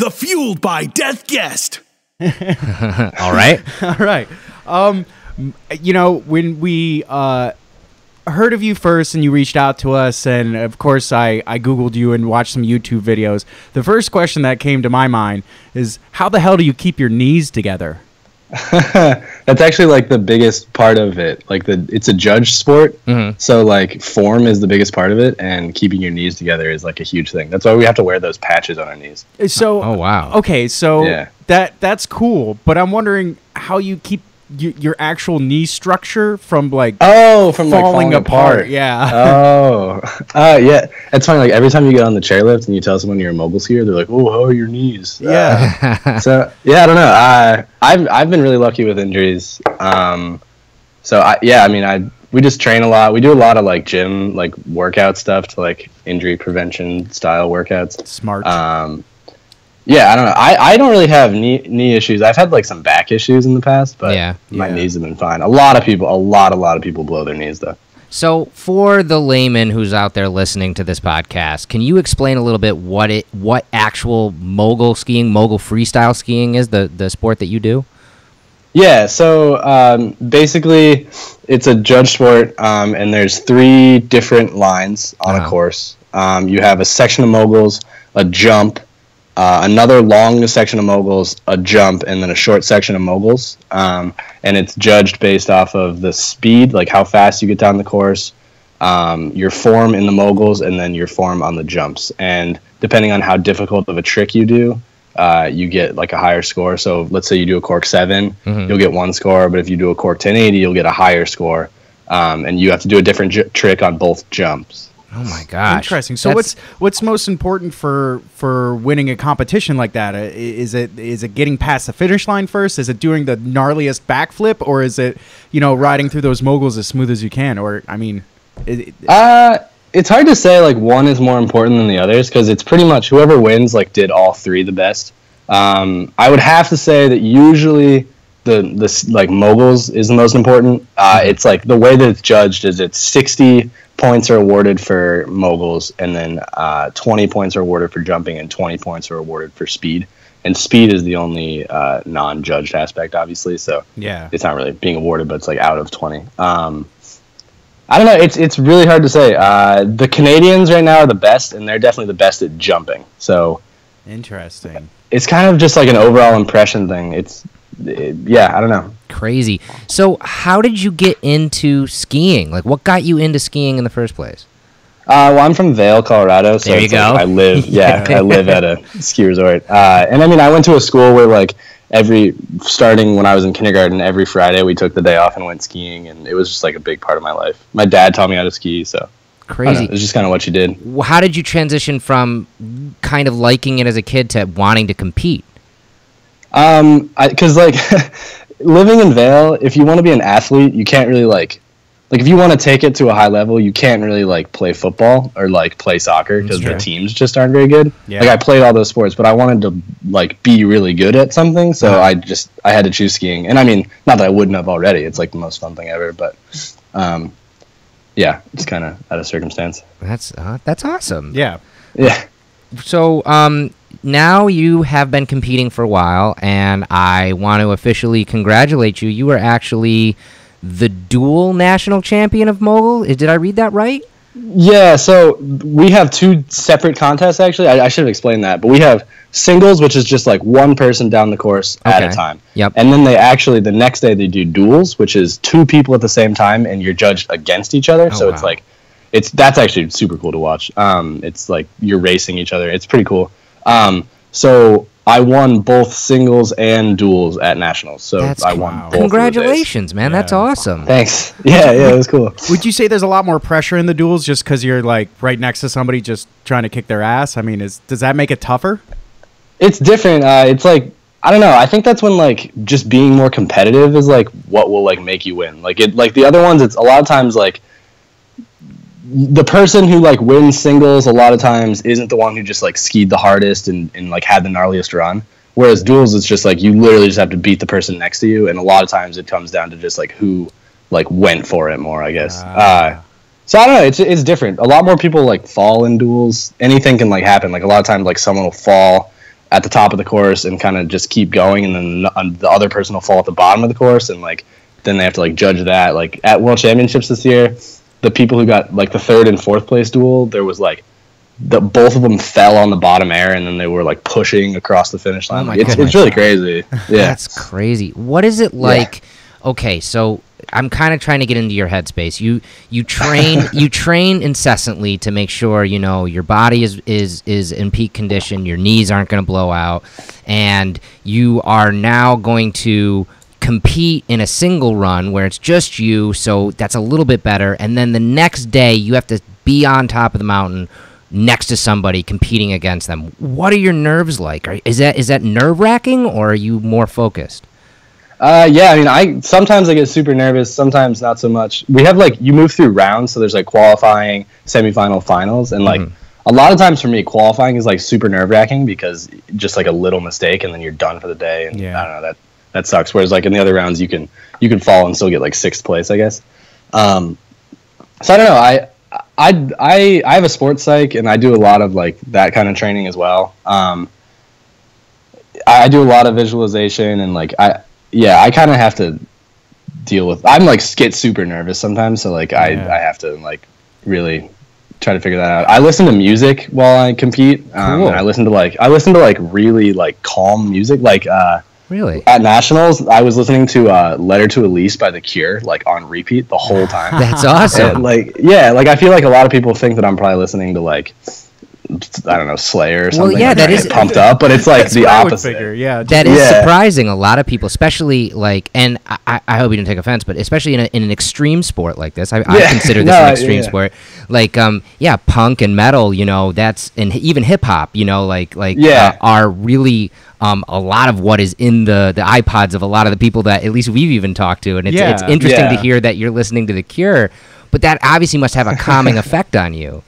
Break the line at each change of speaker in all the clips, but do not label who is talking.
the Fueled by Death guest.
All right.
All right. When we heard of you first and you reached out to us, and of course I Googled you and watched some YouTube videos, the first question that came to my mind is, how the hell do you keep your knees together?
That's actually like the biggest part of it. Like it's a judge sport, so like form is the biggest part of it, and keeping your knees together is like a huge thing. That's why we have to wear those patches on our knees.
So,
oh wow.
Okay, so
Yeah.
that's cool, but I'm wondering how you keep your actual knee structure from
from
falling apart.
Yeah. Yeah. It's funny. Like every time you get on the chairlift and you tell someone you're a mogul skier, they're like, "Oh, how are your knees?"
Yeah.
So yeah, I don't know. I've been really lucky with injuries. We just train a lot. We do a lot of like gym, like workout stuff to like injury prevention style workouts.
Smart.
Yeah, I don't know. I don't really have knee issues. I've had like some back issues in the past, but my knees have been fine. A lot of people blow their knees though.
So for the layman who's out there listening to this podcast, can you explain a little bit what actual mogul freestyle skiing is, the sport that you do?
Yeah, so basically it's a judge sport, and there's 3 different lines on a course. You have a section of moguls, a jump, another long section of moguls, a jump, and then a short section of moguls. And it's judged based off of the speed, like how fast you get down the course, your form in the moguls, and then your form on the jumps. And depending on how difficult of a trick you do, you get like a higher score. So let's say you do a cork 7, you'll get 1 score, but if you do a cork 1080, you'll get a higher score. And you have to do a different trick on both jumps.
Oh my gosh!
Interesting. So what's most important for winning a competition like that? Is it getting past the finish line first? Is it doing the gnarliest backflip, or is it riding through those moguls as smooth as you can? Or I mean,
it's hard to say like one is more important than the others, because it's pretty much whoever wins like did all 3 the best. I would have to say that usually the like moguls is the most important. It's like the way that it's judged is it's 60 points are awarded for moguls, and then 20 points are awarded for jumping, and 20 points are awarded for speed. And speed is the only non-judged aspect, obviously. So it's not really being awarded, but it's like out of 20. I don't know. It's really hard to say. The Canadians right now are the best, and they're definitely the best at jumping. So
interesting.
It's kind of just like an overall impression thing. I don't know.
Crazy. So how did you get into skiing? Like, what got you into skiing in the first place?
Well, I'm from Vail, Colorado. So
there you go.
I live at a ski resort. And I mean, I went to a school where like starting when I was in kindergarten, every Friday we took the day off and went skiing, and it was just like a big part of my life. My dad taught me how to ski, so
crazy.
It's just kind of what you did.
How did you transition from kind of liking it as a kid to wanting to compete?
Because like living in Vail, if you want to be an athlete, you can't really like if you want to take it to a high level, you can't really like play football or like play soccer, because the teams just aren't very good. Yeah. Like I played all those sports, but I wanted to like be really good at something, so I had to choose skiing. And I mean, not that I wouldn't have already. It's like the most fun thing ever, but it's kind of out of circumstance.
That's awesome.
Yeah.
So now you have been competing for a while, and I want to officially congratulate you. You were actually the dual national champion of Mogul. Did I read that right?
Yeah, so we have 2 separate contests, actually. I should have explained that. But we have singles, which is just like one person down the course at a time.
Yep.
And then the next day they do duels, which is 2 people at the same time, and you're judged against each other. So it's like, that's actually super cool to watch. It's like you're racing each other. It's pretty cool. So I won both singles and duels at nationals. So I won both.
Congratulations, man. That's awesome.
Thanks. Yeah, it was cool.
Would you say there's a lot more pressure in the duels just because you're like right next to somebody just trying to kick their ass? I mean, does that make it tougher?
It's different. It's like, I don't know. I think that's when like just being more competitive is like what will like make you win. Like the other ones, it's a lot of times like the person who like wins singles a lot of times isn't the one who just like skied the hardest and like had the gnarliest run. Whereas duels, it's just like you literally just have to beat the person next to you, and a lot of times it comes down to just like who like went for it more, I guess. So I don't know. It's different. A lot more people like fall in duels. Anything can like happen. Like a lot of times, like someone will fall at the top of the course and kind of just keep going, and then the other person will fall at the bottom of the course, and like then they have to like judge that. Like at World Championships this year, the people who got like the third and fourth place duel, there was like both of them fell on the bottom air, and then they were like pushing across the finish line. It's really crazy. Yeah,
that's crazy. What is it like? Yeah. Okay, so I'm kind of trying to get into your headspace. You train incessantly to make sure your body is in peak condition. Your knees aren't going to blow out, and you are now going to compete in a single run where it's just you. So that's a little bit better. And then the next day you have to be on top of the mountain next to somebody competing against them. What are your nerves like? Is that nerve-wracking, or are you more focused?
Yeah, I mean, sometimes I get super nervous, sometimes not so much. We have like, you move through rounds, so there's like qualifying, semifinal, finals, and like a lot of times for me, qualifying is like super nerve-wracking because just like a little mistake and then you're done for the day, and I don't know, that sucks. Whereas like in the other rounds, you can fall and still get like sixth place, I guess. So I don't know. I have a sports psych, and I do a lot of like that kind of training as well. I do a lot of visualization, and like I kind of have to deal with. I'm like get super nervous sometimes, so like I have to like really try to figure that out. I listen to music while I compete. Cool. And I listen to like really like calm music. Like
really
at nationals, I was listening to "Letter to Elise" by The Cure like on repeat the whole time.
That's awesome.
And, like I feel like a lot of people think that I'm probably listening to like, I don't know, Slayer or something.
Well, yeah, that is
pumped up, but it's like the opposite.
That is surprising. A lot of people, especially like, and I hope you didn't take offense, but especially in an extreme sport like this, I consider this an extreme sport. Like, punk and metal, that's, and even hip hop, are really a lot of what is in the iPods of a lot of the people that at least we've even talked to, and it's interesting to hear that you're listening to The Cure, but that obviously must have a calming effect on you.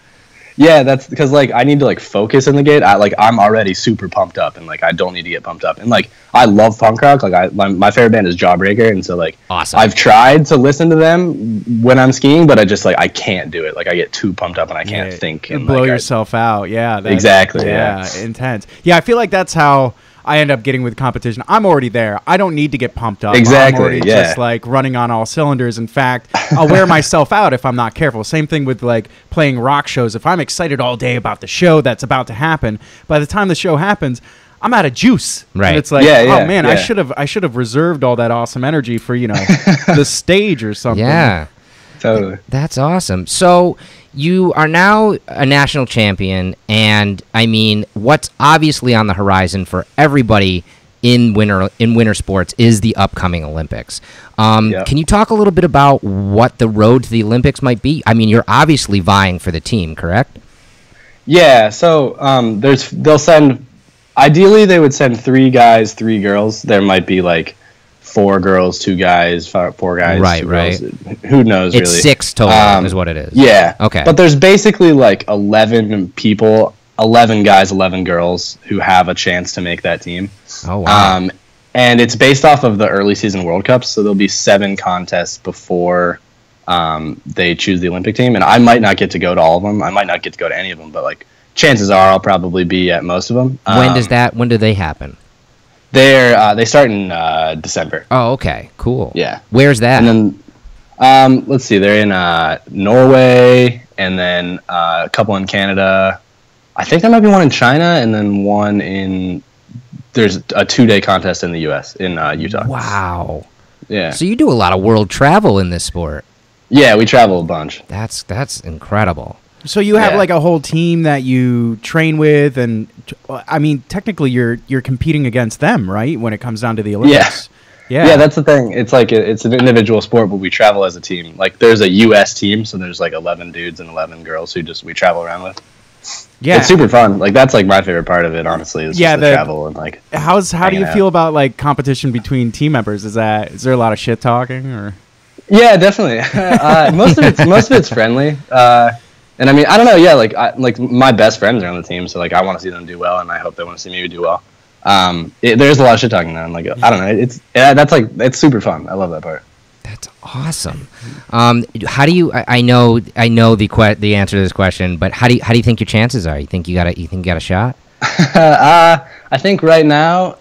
Yeah, that's because like I need to like focus in the gate. I'm already super pumped up, and like I don't need to get pumped up. And like I love punk rock. Like my favorite band is Jawbreaker, and so like
awesome.
I've tried to listen to them when I'm skiing, but I just like I can't do it. Like I get too pumped up and I can't think and
blow yourself out. Yeah,
exactly.
Yeah, intense. Yeah, I feel like that's how I end up getting with competition. I'm already there. I don't need to get pumped up.
Exactly.
I'm already just like running on all cylinders. In fact, I'll wear myself out if I'm not careful. Same thing with like playing rock shows. If I'm excited all day about the show that's about to happen, by the time the show happens, I'm out of juice.
Right.
And it's like, I should have reserved all that awesome energy for, the stage or something.
Yeah.
Totally.
That's awesome. So you are now a national champion, and I mean, what's obviously on the horizon for everybody in winter sports is the upcoming Olympics. Can you talk a little bit about what the road to the Olympics might be? I mean, you're obviously vying for the team, correct?
Yeah. So ideally they would send 3 guys, 3 girls. There might be like 4 girls, 2 guys, 4 guys,
right,
2
right.
girls. Who knows?
It's
really.
6 total is what it is.
Yeah.
Okay.
But there's basically like 11 people, 11 guys, 11 girls who have a chance to make that team.
Oh wow.
And it's based off of the early season World Cups, so there'll be 7 contests before they choose the Olympic team. And I might not get to go to all of them. I might not get to go to any of them, but like chances are I'll probably be at most of them.
When do they happen?
They start in December.
Oh, okay, cool.
Yeah.
Where's that?
And then, let's see, they're in Norway, and then a couple in Canada. I think there might be one in China, and then one there's a 2-day contest in the U.S., in Utah.
Wow.
Yeah.
So you do a lot of world travel in this sport.
Yeah, we travel a bunch.
That's incredible.
So you have like a whole team that you train with, and I mean, technically you're competing against them, right? When it comes down to the Olympics.
Yeah, that's the thing. It's like it's an individual sport, but we travel as a team. Like there's a U.S. team, so there's like 11 dudes and 11 girls who we travel around with. Yeah, it's super fun. Like that's like my favorite part of it, honestly. Is just the travel and like.
How do you feel about like competition between team members? Is there a lot of shit talking or?
Yeah, definitely. Most of it's friendly. And I mean, I don't know. Yeah, like my best friends are on the team, so like I want to see them do well, and I hope they want to see me do well. There's a lot of shit talking there, and like I don't know. It's super fun. I love that part.
That's awesome. How do you? I know the answer to this question, but how do you think your chances are? You think you got a shot?
I think right now,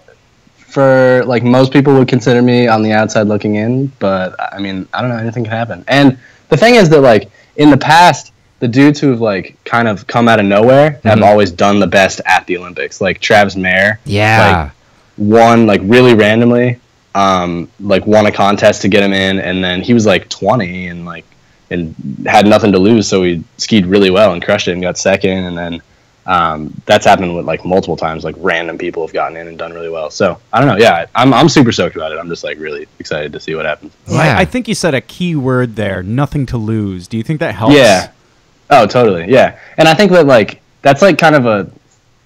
for like most people would consider me on the outside looking in, but I mean, I don't know, anything can happen. And the thing is that like in the past, the dudes who've like kind of come out of nowhere have always done the best at the Olympics. Like Travis Mayer, like won like really randomly, like won a contest to get him in, and then he was like 20 and had nothing to lose, so he skied really well and crushed it and got second, and then that's happened with like multiple times. Like random people have gotten in and done really well. So I don't know. Yeah, I'm super stoked about it. I'm just like really excited to see what happens.
Yeah. I think you said a key word there. Nothing to lose. Do you think that helps?
Yeah. Oh, totally. Yeah, and I think that like that's like kind of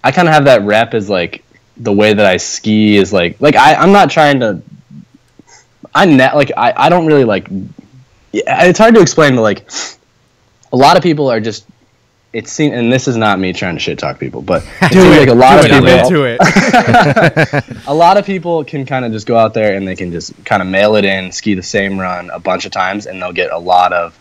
I kind of have that rep as like the way that I ski is like I'm not trying to. I don't really like. It's hard to explain, but like a lot of people are just. It seems, and this is not me trying to shit talk people, but it seems like a lot of people. A lot of people can kind of just go out there and they can just kind of mail it in, ski the same run a bunch of times, and they'll get a lot of,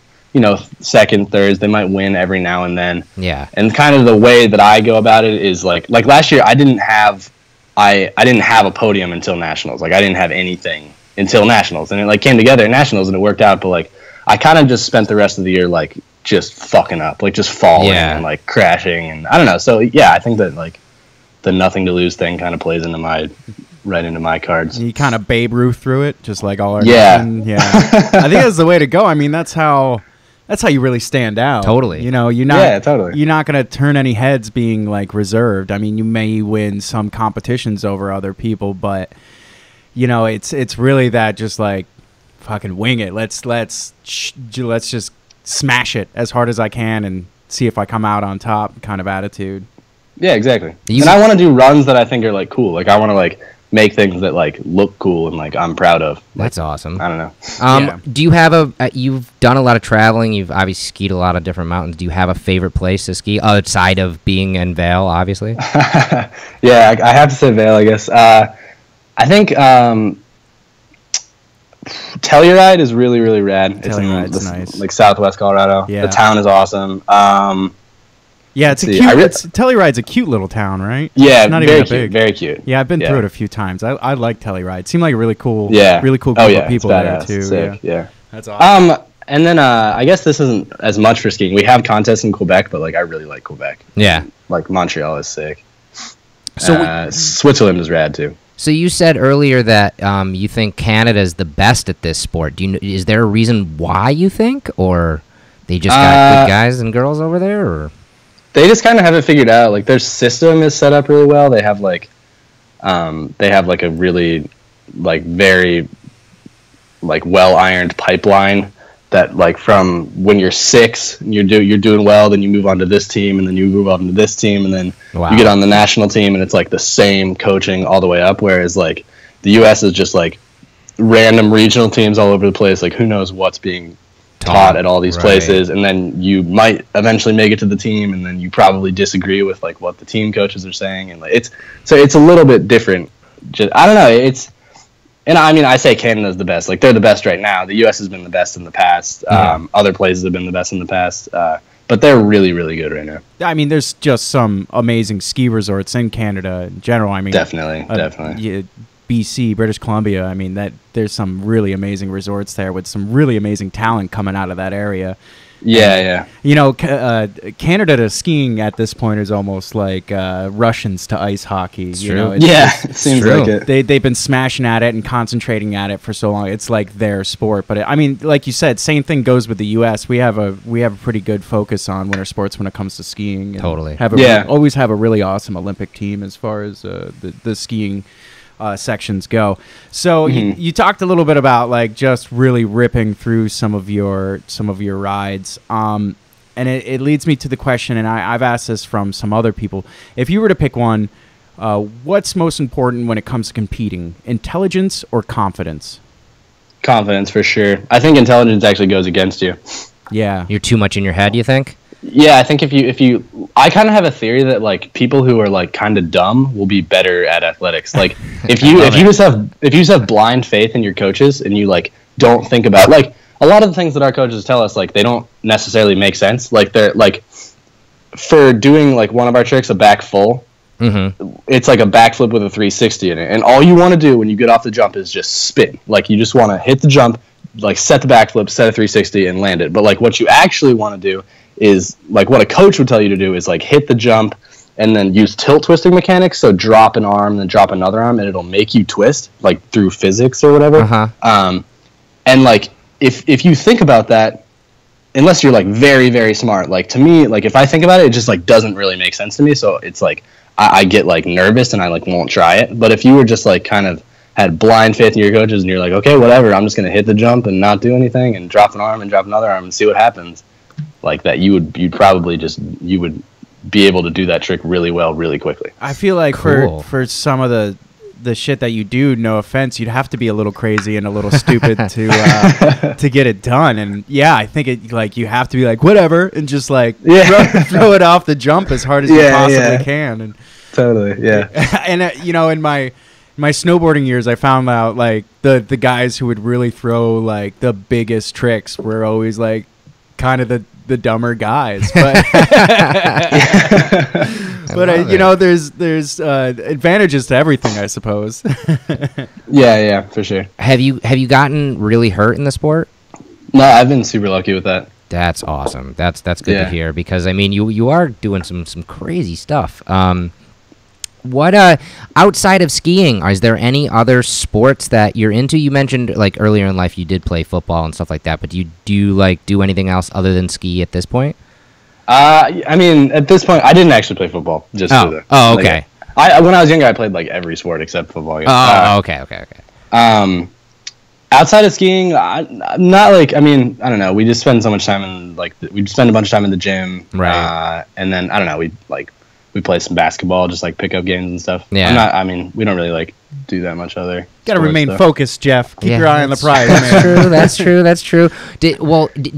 second, thirds. They might win every now and then. Yeah. And kind of the way that I go about it is like last year I didn't have a podium until nationals. Like I didn't have anything until nationals, and it like came together at nationals and it worked out. But like I kind of just spent the rest of the year like just fucking up, like just falling and like crashing, and I don't know. So yeah, I think that like the nothing to lose thing kind of plays right into my cards.
You kind of Babe Ruth through it, just like all our nothing. Yeah. I think that's the way to go. I mean, that's how you really stand out.
Totally.
You're not you're not going to turn any heads being like reserved. I mean, you may win some competitions over other people, but it's really that just like fucking wing it. Let's just smash it as hard as I can and see if I come out on top kind of attitude.
Yeah, exactly. And I want to do runs that I think are like cool. Like I want to like make things that like look cool and like I'm proud of.
That's awesome.
I don't know.
Do you have you've done a lot of traveling, you've obviously skied a lot of different mountains. Do you have a favorite place to ski outside of being in Vail, obviously?
Yeah, I have to say Vail, I guess. I think Telluride is really, really rad.
Telluride's nice.
Like Southwest Colorado. Yeah. The town is awesome.
Yeah, it's Telluride's a cute little town, right?
Yeah,
it's not
very
even
cute,
big.
very cute.
Yeah, I've been through it a few times. I like Telluride. It seemed like a really cool, group of people there too.
Sick. Yeah,
that's awesome.
And then I guess this isn't as much for skiing. We have contests in Quebec, but like I really like Quebec.
Yeah,
like Montreal is sick. So Switzerland is rad too.
So you said earlier that you think Canada is the best at this sport. Is there a reason why you think, or they just got good guys and girls over there, or
they just kind of have it figured out? Like their system is set up really well. They have like a really like very like well ironed pipeline that like from when you're 6 and you're doing well, then you move on to this team, and then you move on to this team, and then you get on the national team, and it's like the same coaching all the way up. Whereas like the U.S. is just like random regional teams all over the place. Like who knows what's being taught at all these places, and then you might eventually make it to the team, and then you probably disagree with like what the team coaches are saying, and like it's a little bit different. I don't know. And I mean, I say Canada's the best. Like, they're the best right now. The U.S. has been the best in the past. Other places have been the best in the past. But they're really, really good right now.
I mean, there's just some amazing ski resorts in Canada in general. I mean,
definitely.
Yeah, BC, British Columbia. I mean, there's some really amazing resorts there with some really amazing talent coming out of that area.
Yeah.
Canada to skiing at this point is almost like Russians to ice hockey.
It seems
true.
Like it.
They've been smashing at it and concentrating at it for so long. It's like their sport. But I mean, like you said, same thing goes with the U.S. We have a pretty good focus on winter sports when it comes to skiing. And
totally.
Always have a really awesome Olympic team as far as the skiing sections go. So you talked a little bit about like just really ripping through some of your rides, and it leads me to the question, and I've asked this from some other people. If you were to pick one, what's most important when it comes to competing, intelligence or confidence?
Confidence, for sure. I think intelligence actually goes against you.
Yeah,
you're too much in your head, you think?
Yeah, I think if you I kind of have a theory that like people who are like kind of dumb will be better at athletics. Like if you just have blind faith in your coaches and you like don't think about like a lot of the things that our coaches tell us, like they don't necessarily make sense. Like they're like for doing like one of our tricks, a back full, It's like a backflip with a 360 in it, and all you want to do when you get off the jump is just spin. Like, you just want to hit the jump, like set the backflip, set a 360, and land it. But like, what you actually want to do is, like, what a coach would tell you to do is like hit the jump and then use tilt twisting mechanics. So drop an arm, then drop another arm, and it'll make you twist, like through physics or whatever. And like, if you think about that, unless you're like very, very smart, like, to me, like, if I think about it, it just like doesn't really make sense to me. So it's like I get like nervous and I like won't try it. But if you were just like kind of had blind faith in your coaches and you're like, okay, whatever, I'm just gonna hit the jump and not do anything and drop an arm and drop another arm and see what happens, like that, you'd probably just, you would be able to do that trick really well, really quickly.
I feel like for some of the shit that you do, no offense, you'd have to be a little crazy and a little stupid to get it done. And yeah, I think it, like, you have to be like, whatever, and just like throw it off the jump as hard as you possibly can. And
totally, yeah.
And you know, in my snowboarding years, I found out like the guys who would really throw like the biggest tricks were always like kind of the dumber guys, but but you know, there's advantages to everything, I suppose.
yeah, for sure.
Have you gotten really hurt in the sport?
No, I've been super lucky with that.
That's awesome. That's good to hear, because I mean, you are doing some crazy stuff. What outside of skiing, is there any other sports that you're into? You mentioned like earlier in life you did play football and stuff like that, but do you like do anything else other than ski at this point?
I mean, at this point, I didn't actually play football. Just
okay.
Like, when I was younger, I played like every sport except football.
Okay.
Outside of skiing, I'm not like, I mean, I don't know. We just spend so much time in like we spend a bunch of time in the gym,
right?
And then I don't know. We play some basketball, just like pickup games and stuff.
Yeah.
I mean, we don't really like do that much other.
Got to remain focused, Jeff. Keep your eye on the prize.
That's true. Do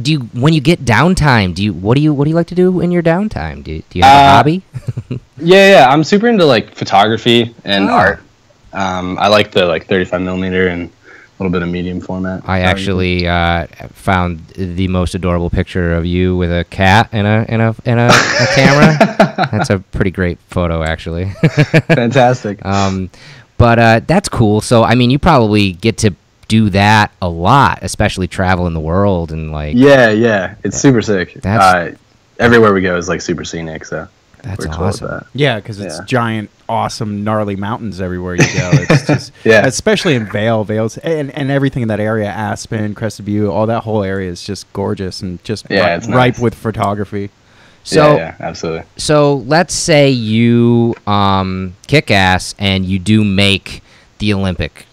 you, when you get downtime, what do you like to do in your downtime? Do you have a hobby?
Yeah. I'm super into like photography and art. I like the like 35 millimeter and a little bit of medium format.
I actually found the most adorable picture of you with a cat and a camera. That's a pretty great photo, actually.
Fantastic.
But that's cool. So I mean, you probably get to do that a lot, especially traveling the world and like.
Yeah. It's super sick. Everywhere we go is like super scenic. So.
That's awesome.
That.
Yeah, because it's giant, awesome, gnarly mountains everywhere you go. It's just, especially in Vale's, and everything in that area, Aspen, Crested Butte, all that whole area is just gorgeous and just ripe
nice.
with photography.
So,
yeah, absolutely.
So let's say you kick ass and you do make the Olympic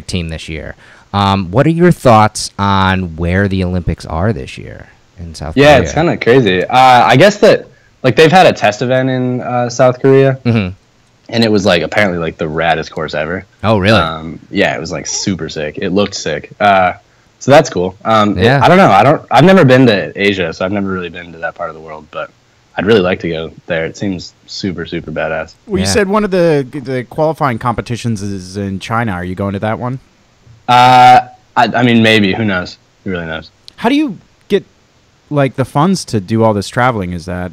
team this year. What are your thoughts on where the Olympics are this year in South Korea?
Yeah, it's kind of crazy. I guess that. Like, they've had a test event in South Korea, and it was, like, apparently, like, the raddest course ever.
Oh, really?
Yeah, it was, like, super sick. It looked sick. So that's cool.
I
don't know. I've never been to Asia, so I've never really been to that part of the world, but I'd really like to go there. It seems super, super badass.
Well, you said one of the qualifying competitions is in China. Are you going to that one?
I mean, maybe. Who knows? Who really knows?
How do you get, like, the funds to do all this traveling? Is that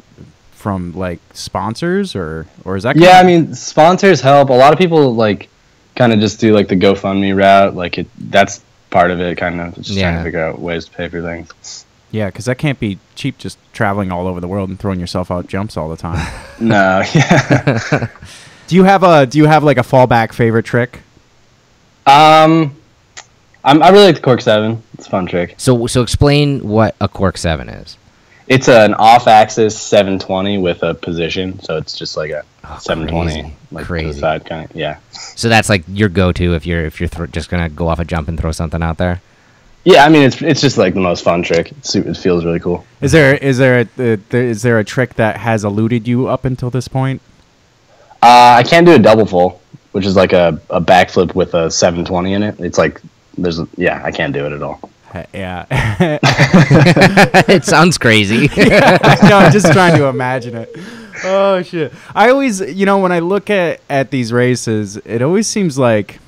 from like sponsors or is that
I mean, sponsors help. A lot of people like kind of just do like the GoFundMe route, like that's part of it, kind of just trying to figure out ways to pay for things.
Yeah, because that can't be cheap, just traveling all over the world and throwing yourself out jumps all the time.
No. Yeah.
Do you have like a fallback favorite trick?
I really like the cork 7. It's a fun trick.
So explain what a cork 7 is.
It's an off-axis 720 with a position, so it's just like a 720, like to the side kind of. Yeah.
So that's like your go-to if you're just gonna go off a jump and throw something out there.
Yeah, I mean it's just like the most fun trick. It feels really cool.
Is there a trick that has eluded you up until this point?
I can't do a double full, which is like a backflip with a 720 in it. It's like I can't do it at all.
Yeah.
It sounds crazy.
No, I'm just trying to imagine it. Oh, shit. I always, when I look at these races, it always seems like,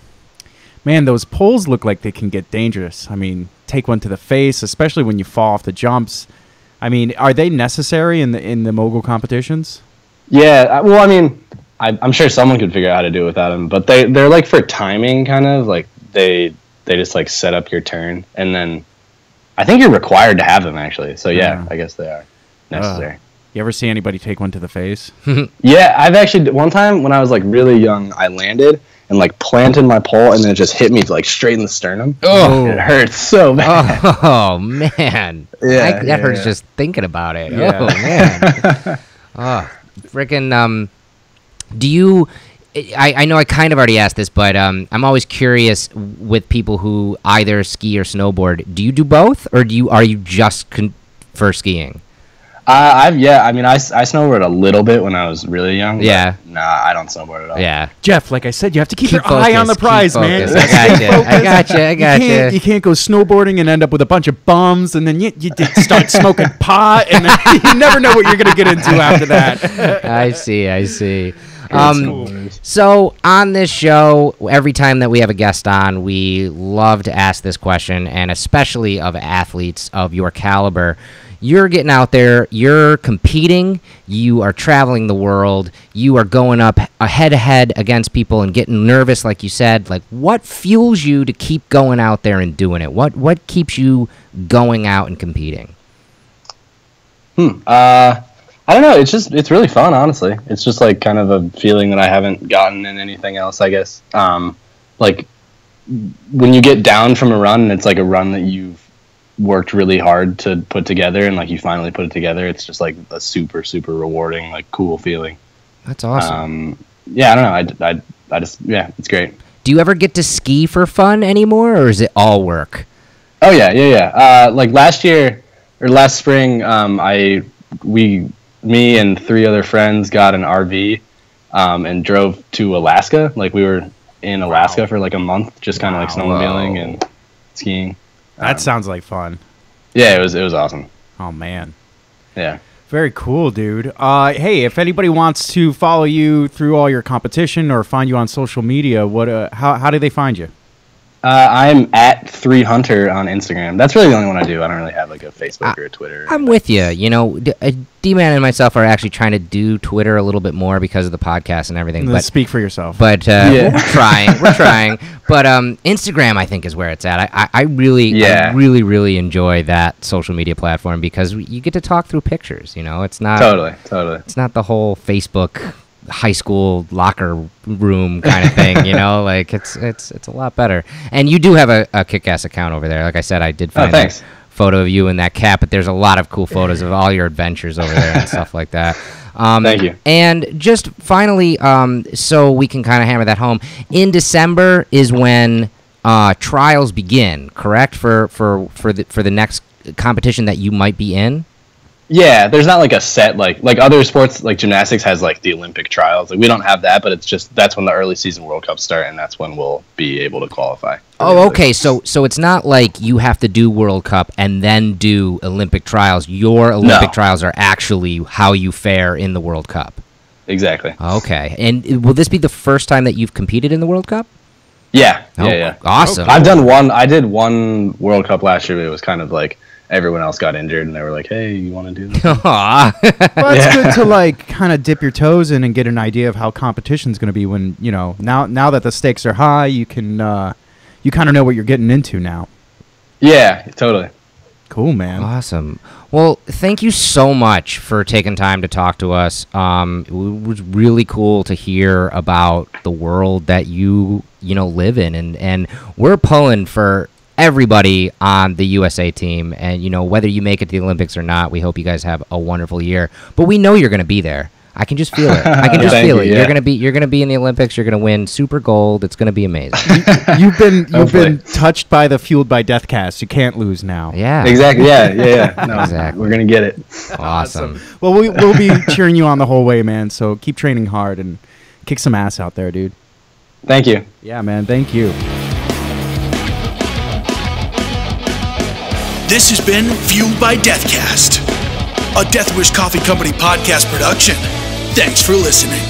man, those poles look like they can get dangerous. I mean, take one to the face, especially when you fall off the jumps. I mean, are they necessary in the mogul competitions?
Yeah, well, I mean, I'm sure someone could figure out how to do it without them, but they're like for timing, kind of like they just like set up your turn, and then I think you're required to have them actually. So yeah, I guess they are necessary.
You ever see anybody take one to the face?
Yeah, I've actually one time when I was like really young, I landed and like planted my pole, and then it just hit me like straight in the sternum.
Oh,
it hurts so bad.
Oh man,
Yeah,
that hurts just thinking about it.
Yeah.
Oh man, oh freaking. Do you? I know I kind of already asked this, but I'm always curious with people who either ski or snowboard. Do you do both, or are you just for skiing?
I mean, I snowboarded a little bit when I was really young.
Yeah.
Nah, I don't snowboard at all.
Yeah.
Jeff, like I said, you have to keep your eye on the
focused,
prize, man.
I got you.
You can't go snowboarding and end up with a bunch of bums, and then you start smoking pot, and then you never know what you're going to get into after that.
I see.
Cool.
So on this show, every time that we have a guest on, we love to ask this question, and especially of athletes of your caliber. You're getting out there, you're competing, you are traveling the world, you are going up head-to-head against people and getting nervous, like you said. Like, what fuels you to keep going out there and doing it? What keeps you going out and competing?
I don't know. It's really fun, honestly. It's just like kind of a feeling that I haven't gotten in anything else, I guess. Like when you get down from a run, and it's like a run that you've worked really hard to put together, and like you finally put it together, it's just like a super, super rewarding, like cool feeling.
That's awesome.
Yeah, I don't know. I just it's great.
Do you ever get to ski for fun anymore, or is it all work?
Oh yeah. Like last spring, me and 3 other friends got an RV and drove to Alaska. Like we were in Alaska for like a month, just kind of like snowmobiling and skiing.
That sounds like fun.
Yeah, it was awesome.
Oh man.
Yeah.
Very cool, dude. Hey, if anybody wants to follow you through all your competition or find you on social media, how do they find you?
I'm at 3Hunter on Instagram. That's really the only one I do. I don't really have like a Facebook or a Twitter.
I'm with you. You know, D-Man and myself are actually trying to do Twitter a little bit more because of the podcast and everything. But
speak for yourself.
But we're trying. But Instagram, I think, is where it's at. I really enjoy that social media platform because you get to talk through pictures. You know, it's not
totally.
It's not the whole Facebook high school locker room kind of thing, you know, like it's a lot better. And you do have a kick-ass account over there. Like I said, I did find a photo of you in that cap, but there's a lot of cool photos of all your adventures over there and stuff like that.
Thank you.
And just finally, so we can kind of hammer that home, in December is when trials begin, correct? For the next competition that you might be in?
Yeah, there's not like a set like other sports, like gymnastics has like the Olympic trials. Like we don't have that, but it's just that's when the early season World Cups start, and that's when we'll be able to qualify.
Oh, okay. So it's not like you have to do World Cup and then do Olympic trials. Your Olympic trials are actually how you fare in the World Cup.
Exactly.
Okay. And will this be the first time that you've competed in the World Cup?
Yeah. Yeah.
Awesome.
I did one World Cup last year, but it was kind of like everyone else got injured, and they were like, "Hey, you want to do this?"
Well, it's good to like kind of dip your toes in and get an idea of how competition's going to be when now that the stakes are high, you can you kind of know what you're getting into now.
Yeah, totally.
Cool, man.
Awesome. Well, thank you so much for taking time to talk to us. It was really cool to hear about the world that you live in, and we're pulling for everybody on the USA team, and whether you make it to the Olympics or not, we hope you guys have a wonderful year. But we know you're going to be there. I can just feel it. I can just feel it. Yeah. You're going to be in the Olympics. You're going to win super gold. It's going to be amazing.
You've been touched by the Fueled by Death cast. You can't lose now.
Yeah.
Exactly. Yeah. No,
exactly.
We're going to get it.
Awesome.
Well, we'll be cheering you on the whole way, man. So keep training hard and kick some ass out there, dude.
Thank you.
Yeah, man. Thank you.
This has been Fueled by Deathcast, a Death Wish Coffee Company podcast production. Thanks for listening.